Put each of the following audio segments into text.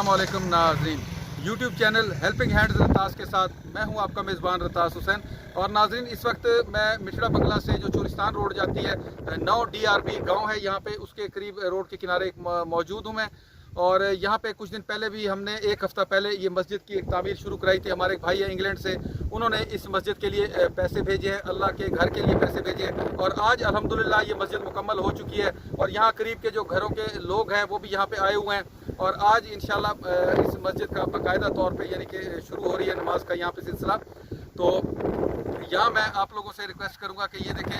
अस्सलामुअलैकुम नाज़रीन, YouTube channel helping hands रतास के साथ मैं हूं आपका मेज़बान रतास हुसैन। और नाज़रीन, इस वक्त मैं मिठड़ा बंगला से जो चोरिस्तान रोड जाती है, 9 DRB गांव है यहाँ पे, उसके करीब रोड के किनारे मौजूद हूँ मैं। और यहाँ पे कुछ दिन पहले भी हमने एक हफ़्ता पहले ये मस्जिद की एक तामीर शुरू कराई थी। हमारे एक भाई है इंग्लैंड से, उन्होंने इस मस्जिद के लिए पैसे भेजे हैं, अल्लाह के घर के लिए पैसे भेजे हैं। और आज अल्हम्दुलिल्लाह ये मस्जिद मुकम्मल हो चुकी है और यहाँ करीब के जो घरों के लोग हैं वो भी यहाँ पे आए हुए हैं। और आज इंशाल्लाह इस मस्जिद का बाकायदा तौर पे यानी कि शुरू हो रही है नमाज का यहाँ पे सिलसिला। तो यहाँ मैं आप लोगों से रिक्वेस्ट करूँगा कि ये देखें,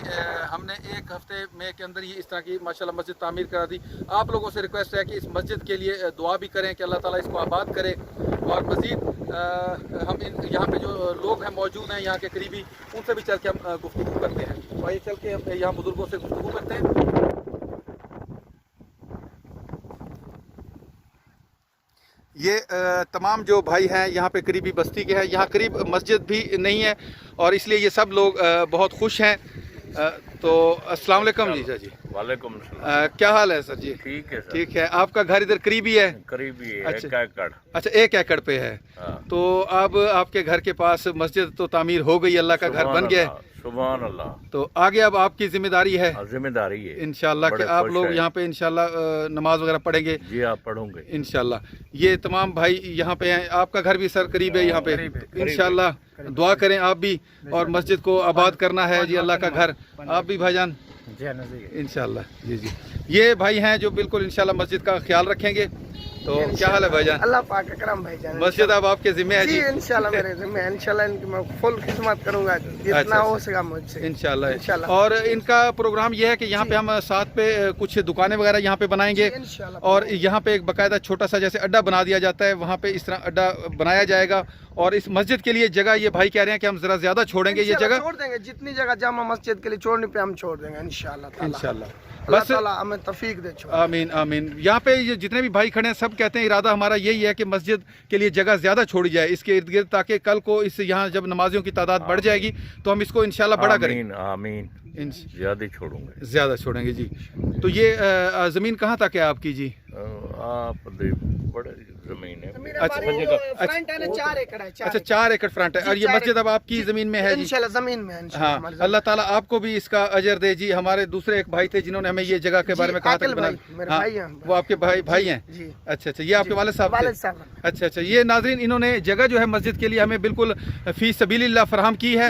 हमने एक हफ्ते में के अंदर ही इस तरह की माशाल्लाह मस्जिद तामीर करा दी। आप लोगों से रिक्वेस्ट है कि इस मस्जिद के लिए दुआ भी करें कि अल्लाह ताला इसको आबाद करे। और मज़ीद हम यहाँ पे जो लोग हैं मौजूद हैं यहाँ के करीबी, उनसे भी चल के हम गुफ्तगू करते हैं। तो आइए चल के हम यहाँ बुजुर्गों से गुफ्तगू करते हैं। ये तमाम जो भाई हैं यहाँ पे करीबी बस्ती के हैं, यहाँ करीब मस्जिद भी नहीं है और इसलिए ये सब लोग बहुत खुश हैं। तो अस्सलाम वालेकुम जी। सर जी वालेकुम सलाम। क्या हाल है सर जी? ठीक है सर। ठीक है। आपका घर इधर करीबी है? करीबी है। अच्छा। 1 एकड़। अच्छा, 1 एकड़ पे है। हाँ। तो अब आपके घर के पास मस्जिद तो तामीर हो गई, अल्लाह का घर बन गया। सुभान अल्लाह। तो आगे अब आपकी जिम्मेदारी है जिम्मेदारी है इंशाल्लाह कि आप लोग यहाँ पे इंशाल्लाह नमाज वगैरह पढ़ेंगे। जी आप पढ़ोगे इंशाल्लाह। ये तमाम भाई यहाँ पे हैं, आपका घर भी सर करीब है यहाँ पे, इंशाल्लाह दुआ करें आप भी। और मस्जिद को आबाद करना है जी, अल्लाह का घर। आप भी भाईजान इंशाल्लाह। जी जी, ये भाई हैं जो बिल्कुल इंशाल्लाह मस्जिद का ख्याल रखेंगे। तो क्या हाल है भाईजान? अल्लाह पाक करम भाईजान। मस्जिद अब आपके जिम्मे है जी? इंशाल्लाह मेरे जिम्मे है। इंशाल्लाह इनकी मैं फुल खिदमत करूंगा जितना हो सका मुझसे इंशाल्लाह। और इनका प्रोग्राम ये है कि यहाँ पे हम साथ पे कुछ दुकानें वगैरह यहाँ पे बनाएंगे और यहाँ पे एक बाकायदा छोटा सा जैसे अड्डा बना दिया जाता है, वहाँ पे इस तरह अड्डा बनाया जाएगा। और इस मस्जिद के लिए जगह ये भाई कह रहे हैं कि हम जरा ज्यादा छोड़ेंगे, ये जगह छोड़ देंगे, जितनी जगह जामा मस्जिद के लिए छोड़ने पे हम छोड़ देंगे इंशाल्लाह। बस हमें तौफीक दे। आमीन आमीन। यहाँ पे ये जितने भी भाई खड़े हैं सब कहते हैं इरादा हमारा यही है कि मस्जिद के लिए जगह ज़्यादा छोड़ी जाए इसके इर्द गिर्द, ताकि कल को इस यहाँ जब नमाजियों की तादाद बढ़ जाएगी तो हम इसको इंशाल्लाह बड़ा करेंगे। आमीन। ज़्यादा छोड़ूंगे, ज़्यादा छोड़ेंगे जी। तो ये ज़मीन कहाँ तक है आपकी जी? आप बड़े ज़मीन है। अच्छा, 4 एकड़ है। अच्छा, 4 एकड़ फ्रंट है। और ये मस्जिद अब आपकी ज़मीन में है जी? इंशाल्लाह ज़मीन में है। हाँ, अल्लाह ताला आपको भी इसका अजर दे जी। हमारे दूसरे एक भाई थे जिन्होंने हमें ये जगह के बारे में कहा था। वो आपके भाई हैं? अच्छा अच्छा, ये आपके वालिद साहब थे? अच्छा अच्छा। ये नाज़रीन, इन्होंने जगह जो है मस्जिद के लिए हमें बिल्कुल फी सबीलिल्लाह फराहम की है।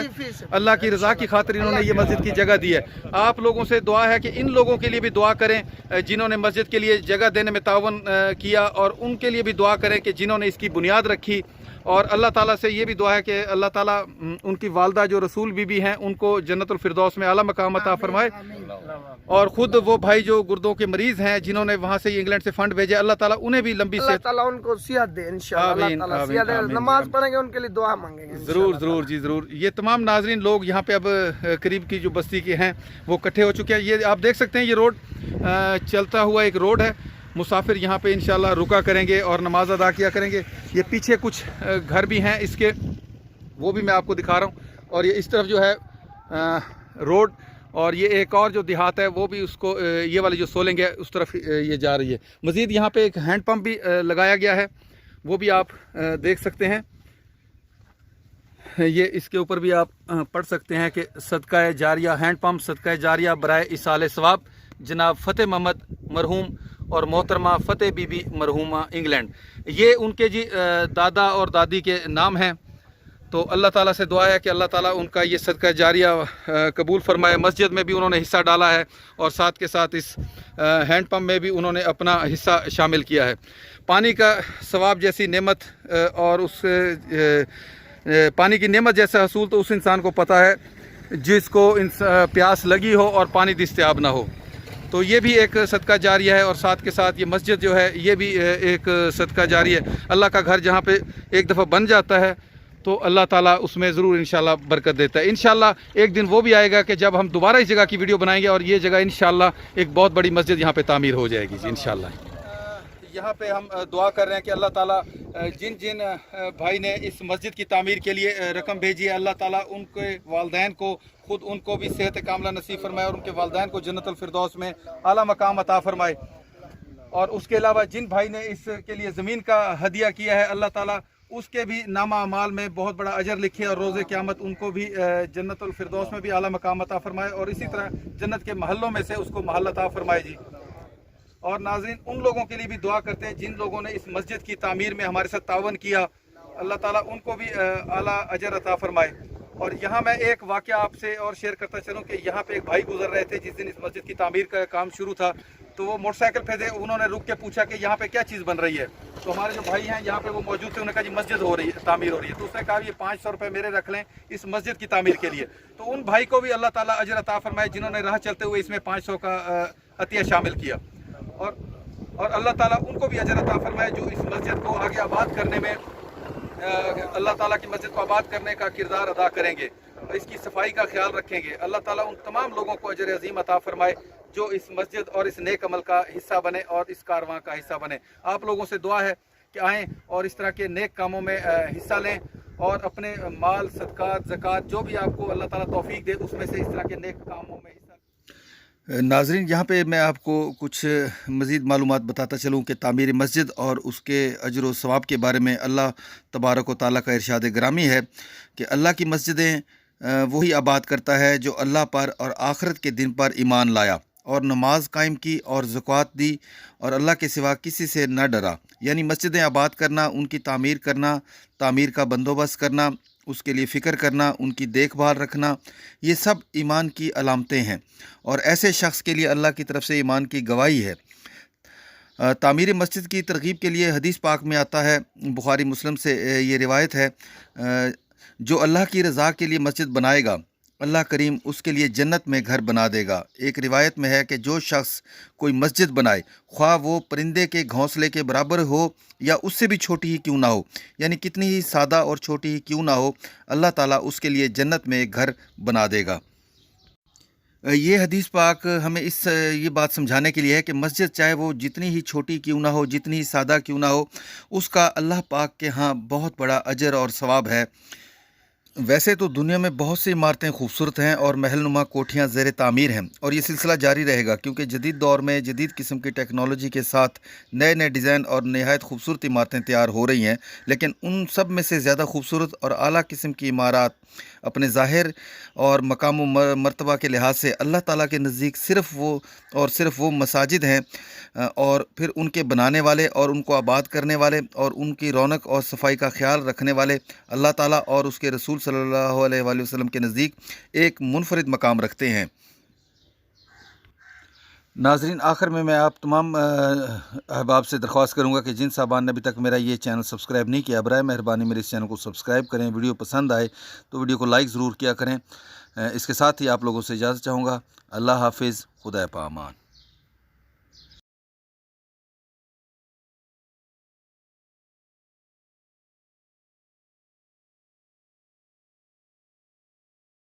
अल्लाह की रज़ा की खातिर इन्होंने ये मस्जिद की जगह दी है। आप लोगों से दुआ है कि इन लोगों के लिए भी दुआ करें जिन्होंने मस्जिद के लिए जगह देने में तावन किया, और उनके लिए भी दुआ करें कि जिन्होंने इसकी बुनियाद रखी। और अल्लाह ताला से ये भी दुआ है कि अल्लाह ताला उनकी वालदा जो रसूल बीबी हैं उनको जन्नतुल फिरदौस में आला मकाम अता फरमाए। और ख़ुद वो भाई जो गुर्दों के मरीज़ हैं जिन्होंने वहाँ से इंग्लैंड से फंड भेजे, अल्लाह ताला उन्हें भी लंबी सेहत, अल्लाह ताला उनको सेहत दे इंशाअल्लाह। नमाज पढ़ेंगे उनके लिए दुआ मांगेंगे ज़रूर ज़रूर जी ज़रूर। ये तमाम नाजरीन लोग यहाँ पे अब करीब की जो बस्ती के हैं वो इकट्ठे हो चुके हैं। ये आप देख सकते हैं, ये रोड चलता हुआ एक रोड है। मुसाफिर यहाँ पे इंशाल्लाह रुका करेंगे और नमाज अदा किया करेंगे। ये पीछे कुछ घर भी हैं इसके, वो भी मैं आपको दिखा रहा हूँ। और ये इस तरफ जो है रोड, और ये एक और जो देहात है वो भी उसको ये वाली जो सोलिंग है उस तरफ ये जा रही है। मज़ीद यहाँ पे एक हैंड पम्प भी लगाया गया है, वो भी आप देख सकते हैं। ये इसके ऊपर भी आप पढ़ सकते हैं कि सदका जारिया, हैंड पम्प सदका जारिया बराए इसाले सवाब जनाब फ़तेह मोहम्मद मरहूम और मोहतरमा फ़तेह बीबी मरहूमा इंग्लैंड। ये उनके जी दादा और दादी के नाम हैं। तो अल्लाह ताला से दुआ है कि अल्लाह ताला उनका ये सदका जारिया कबूल फरमाए। मस्जिद में भी उन्होंने हिस्सा डाला है और साथ के साथ इस हैंड पम्प में भी उन्होंने अपना हिस्सा शामिल किया है। पानी का सवाब जैसी नेमत और उस पानी की नेमत जैसा हसूल तो उस इंसान को पता है जिसको प्यास लगी हो और पानी दस्तयाब ना हो। तो ये भी एक सदका जारिया है। और साथ के साथ ये मस्जिद जो है ये भी एक सदका जारिया है। अल्लाह का घर जहाँ पे एक दफ़ा बन जाता है तो अल्लाह ताला उसमें ज़रूर इंशाल्लाह बरकत देता है। इंशाल्लाह एक दिन वो भी आएगा कि जब हम दोबारा इस जगह की वीडियो बनाएंगे और ये जगह इंशाल्लाह एक बहुत बड़ी मस्जिद यहाँ पे तामीर हो जाएगी जी इंशाल्लाह। यहाँ पे हम दुआ कर रहे हैं कि अल्लाह ताला जिन जिन भाई ने इस मस्जिद की तामीर के लिए रकम भेजी है, अल्लाह ताला उनके वालदैन को, खुद उनको भी सेहत कामला नसीब फरमाए और उनके वालदैन को जन्नतुल फिरदौस में आला मकाम अता फरमाए। اور اس کے علاوہ جن بھائی نے اس کے لیے زمین کا ہدیہ کیا ہے اللہ تعالیٰ اس کے بھی نامہ اعمال میں بہت بڑا اجر لکھے اور روز قیامت ان کو بھی جنت الفردوس میں بھی اعلیٰ مقام عطا فرمائے اور اسی طرح جنت کے محلوں میں سے اس کو محل عطا فرمائے جی۔ اور ناظرین ان لوگوں کے لیے بھی دعا کرتے ہیں جن لوگوں نے اس مسجد کی تعمیر میں ہمارے ساتھ تعاون کیا، اللہ تعالیٰ ان کو بھی اعلیٰ اجر عطا فرمائے۔ اور یہاں میں ایک واقعہ آپ سے اور شیئر کرتا چلوں کہ یہاں پہ ایک بھائی گزر رہے تھے جس دن اس مسجد کی تعمیر کا کام شروع تھا، تو وہ موٹر سائیکل پہ تھے، انہوں نے رک کے پوچھا کہ یہاں پہ کیا چیز بن رہی ہے، تو ہمارے جو بھائی ہیں یہاں پہ وہ موجود تھے، انہوں نے کہا جی مسجد ہو رہی ہے، تعمیر ہو رہی ہے، تو اس نے کہا یہ 500 روپے میرے رکھ لیں اس مسجد کی تعمیر کے لیے۔ تو ان بھائی کو بھی اللہ تعالیٰ اجر عطا فرمائے جنہوں نے راہ چلتے ہوئے اس میں 500 کا عطیہ شامل کیا، اور اللہ تعالیٰ ان کو بھی اجر عطا فرمائے جو اس مسجد کو آگے آباد کرنے میں اللہ تعالیٰ کی مسجد کو آباد کرنے کا کردار ادا کریں گے اور اس کی صفائی کا خیال رکھیں گے۔ اللہ تعالیٰ ان تمام لوگوں کو اجر عظیم عطا فرمائے جو اس مسجد اور اس نیک عمل کا حصہ بنے اور اس کارواں کا حصہ بنے۔ آپ لوگوں سے دعا ہے کہ آئیں اور اس طرح کے نیک کاموں میں حصہ لیں اور اپنے مال، صدقات، زکوٰۃ جو بھی آپ کو اللہ تعالیٰ توفیق دے اس میں سے اس طرح کے نیک کاموں میں حصہ۔ ناظرین یہاں پہ میں آپ کو کچھ مزید معلومات بتاتا چلوں کہ تعمیر مسجد اور اس کے اجر و ثواب کے بارے میں اللہ تبارک و تعالیٰ کا ارشاد گرامی ہے کہ اللہ کی مسجدیں وہی آباد کرتا ہے جو اللہ پر اور آخرت کے دن پر ایمان لایا اور نماز قائم کی اور زکوٰۃ دی اور اللہ کے سوا کسی سے نہ ڈرا۔ یعنی مسجدیں آباد کرنا، ان کی تعمیر کرنا، تعمیر کا بندوبست کرنا، اس کے لیے فکر کرنا، ان کی دیکھ بھال رکھنا، یہ سب ایمان کی علامتیں ہیں اور ایسے شخص کے لیے اللہ کی طرف سے ایمان کی گواہی ہے۔ تعمیر مسجد کی ترغیب کے لیے حدیث پاک میں آتا ہے، بخاری مسلم سے یہ روایت ہے، جو اللہ کی رضا کے لیے مسجد بنائے گا اللہ کریم اس کے لیے جنت میں گھر بنا دے گا۔ ایک روایت میں ہے کہ جو شخص کوئی مسجد بنائے، خواہ وہ پرندے کے گھونسلے کے برابر ہو یا اس سے بھی چھوٹی ہی کیوں نہ ہو، یعنی کتنی ہی سادہ اور چھوٹی ہی کیوں نہ ہو، اللہ تعالیٰ اس کے لیے جنت میں ایک گھر بنا دے گا۔ یہ حدیث پاک ہمیں یہ بات سمجھانے کے لیے ہے کہ مسجد چاہے وہ جتنی ہی چھوٹی کیوں نہ ہو، جتنی ہی سادہ کیوں نہ ہو، اس کا اللہ پاک کے ہاں بہت بڑا اجر اور ثواب ہے۔ ویسے تو دنیا میں بہت سی عمارتیں خوبصورت ہیں اور محل نما کوٹھیاں زیر تعمیر ہیں اور یہ سلسلہ جاری رہے گا کیونکہ جدید دور میں جدید قسم کی ٹیکنالوجی کے ساتھ نئے نئے ڈیزائن اور نہایت خوبصورت عمارتیں تیار ہو رہی ہیں، لیکن ان سب میں سے زیادہ خوبصورت اور اعلیٰ قسم کی عمارات اپنے ظاہر اور مقام و مرتبہ کے لحاظ سے اللہ تعالیٰ کے نزدیک صرف وہ مساجد ہیں، اور پھر ان کے بنانے والے اور ان کو آباد کرنے والے اور ان کی رونق اور صفائی کا خیال رکھنے والے اللہ تعالیٰ اور اس کے رسول صلی اللہ علیہ وآلہ وسلم کے نزدیک ایک منفرد مقام رکھتے ہیں۔ ناظرین آخر میں آپ تمام احباب سے درخواست کروں گا کہ جن صاحبان نے ابھی تک میرا یہ چینل سبسکرائب نہیں کیا، برائے مہربانی میرے اس چینل کو سبسکرائب کریں، ویڈیو پسند آئے تو ویڈیو کو لائک ضرور کیا کریں۔ اس کے ساتھ ہی آپ لوگوں سے اجازت چاہوں گا۔ اللہ حافظ، خدا پامان۔